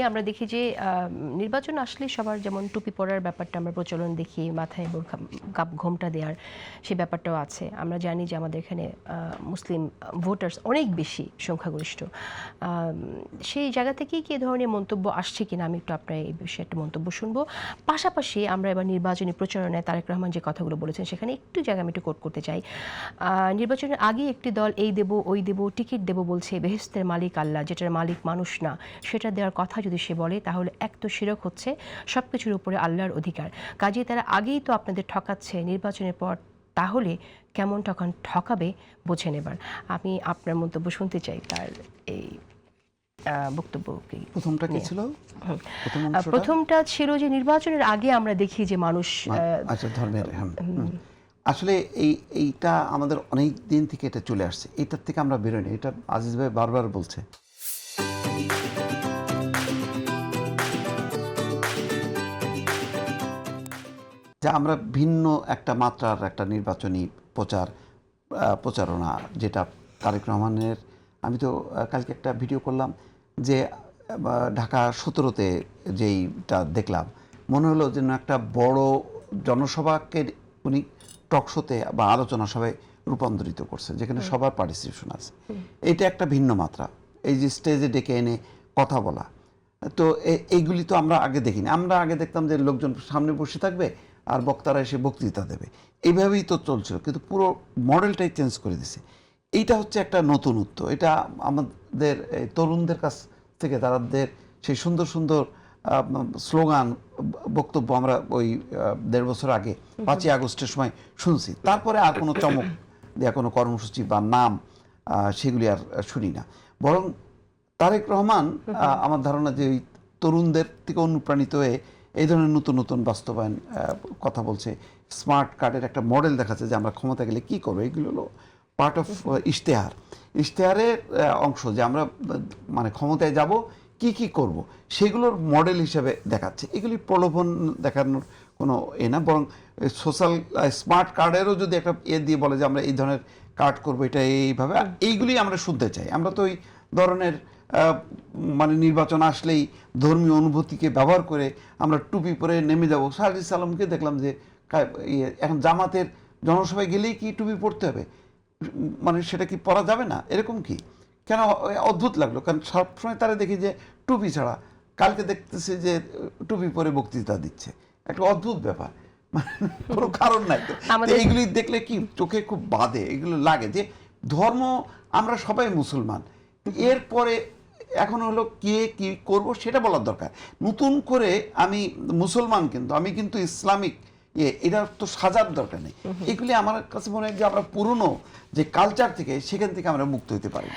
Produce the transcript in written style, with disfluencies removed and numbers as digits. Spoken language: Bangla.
আমরা দেখি যে নির্বাচন আসলে সবার যেমন টুপি পরার ব্যাপারটা আমরা প্রচলন দেখি, মাথায় বোরখা ঘোমটা দেওয়ার সে ব্যাপারটাও আছে। আমরা জানি যে আমাদের এখানে মুসলিম ভোটার্স অনেক বেশি সংখ্যাগরিষ্ঠ। সেই জায়গা থেকেই কি ধরনের মন্তব্য আসছে কিনা আমি একটু আপনার এই বিষয়ে একটা মন্তব্য শুনবো। পাশাপাশি আমরা এবার নির্বাচনী প্রচারণায় তারেক রহমান যে কথাগুলো বলেছেন সেখানে একটু জায়গা আমি একটু কোট করতে চাই। নির্বাচনের আগে একটি দল এই দেব ওই দেব টিকিট দেব বলছে, বেহেশতের মালিক আল্লাহ, যেটার মালিক মানুষ না, সেটা দেওয়ার কথা যদি সে বলে তাহলে এক তো শিরক হচ্ছে, সব কিছুর উপরে আল্লাহর অধিকার। কাজেই তারা আগেই তো আপনাদের ঠকাচ্ছে, নির্বাচনের পর তাহলে কেমন ঠকাবে বোঝেন। এবার আমি আপনার মন্তব্য শুনতে চাই তার এই বক্তব্য। প্রথমটা কি ছিল? প্রথমটা ছিল যে নির্বাচনের আগে আমরা দেখি যে মানুষ আচ্ছা ধর্মের আসলে এইটা আমাদের অনেক দিন থেকে এটা চলে আসছে, এটার থেকে আমরা বেরোয়নি। এটা আজিজ ভাই বারবার বলছে। যে আমরা ভিন্ন একটা মাত্রার একটা নির্বাচনী প্রচারণা, যেটা তারেক রহমানের, আমি তো কালকে একটা ভিডিও করলাম যে ঢাকা 17-তে যেইটা দেখলাম, মনে হলো যেন একটা বড় জনসভাকে উনি টকশোতে বা আলোচনা সভায় রূপান্তরিত করছে, যেখানে সবার পার্টিসিপেশন আছে। এটা একটা ভিন্ন মাত্রা, এই যে স্টেজে ডেকে এনে কথা বলা। তো এইগুলি তো আমরা আগে দেখিনি। আমরা আগে দেখতাম যে লোকজন সামনে বসে থাকবে আর বক্তারা এসে বক্তৃতা দেবে, এইভাবেই তো চলছিল। কিন্তু পুরো মডেলটাই চেঞ্জ করে দিছে। এইটা হচ্ছে একটা নতুনত্ব। এটা আমাদের তরুণদের কাছ থেকে তাদের সেই সুন্দর সুন্দর স্লোগান, বক্তব্য আমরা ওই 1.5 বছর আগে 5ই আগস্টের সময় শুনছি। তারপরে আর কোনো চমক দেওয়া কোনো কর্মসূচি বা নাম সেগুলি আর শুনি না। বরং তারেক রহমান আমার ধারণা যে ওই তরুণদের থেকে অনুপ্রাণিত হয়ে এই ধরনের নতুন নতুন বাস্তবায়ন কথা বলছে। স্মার্ট কার্ডের একটা মডেল দেখাচ্ছে যে আমরা ক্ষমতা গেলে কী করবো। এগুলো হলো পার্ট অফ ইশতেহারের অংশ, যে আমরা মানে ক্ষমতায় যাব কি কি করব সেগুলোর মডেল হিসেবে দেখাচ্ছে। এগুলি প্রলোভন দেখানোর কোনো না, বরং সোশ্যাল স্মার্ট কার্ডেরও যদি একটা দিয়ে বলে যে আমরা এই ধরনের কার্ড করবো, এটা এইভাবে, এইগুলি আমরা শুনতে চাই। আমরা তো ওই ধরনের মানে নির্বাচন আসলেই ধর্মীয় অনুভূতিকে ব্যবহার করে আমরা টুপি পরে নেমে যাব। সাহাজি সালামকে দেখলাম যে এখন জামাতের জনসভায় গেলেই কি টুপি পরতে হবে, মানে সেটা কি পরা যাবে না, এরকম কি কেন? অদ্ভুত লাগলো, কারণ সবসময় তারা দেখি যে টুপি ছাড়া। কালকে দেখতেছে যে টুপি পরে বক্তৃতা দিচ্ছে, একটা অদ্ভুত ব্যাপার, মানে কোনো কারণ নাই। তো এইগুলি দেখলে কি চোখে খুব বাধে, এগুলো লাগে যে ধর্ম, আমরা সবাই মুসলমান, এরপরে এখন হলো কে কি করব সেটা বলার দরকার। নতুন করে আমি মুসলমান, কিন্তু আমি কিন্তু ইসলামিক এটা তো সাজার দরকার নেই। এগুলি আমার কাছে মনে হয় যে আমরা পুরনো যে কালচার থেকে, সেখান থেকে আমরা মুক্ত হতে পারি।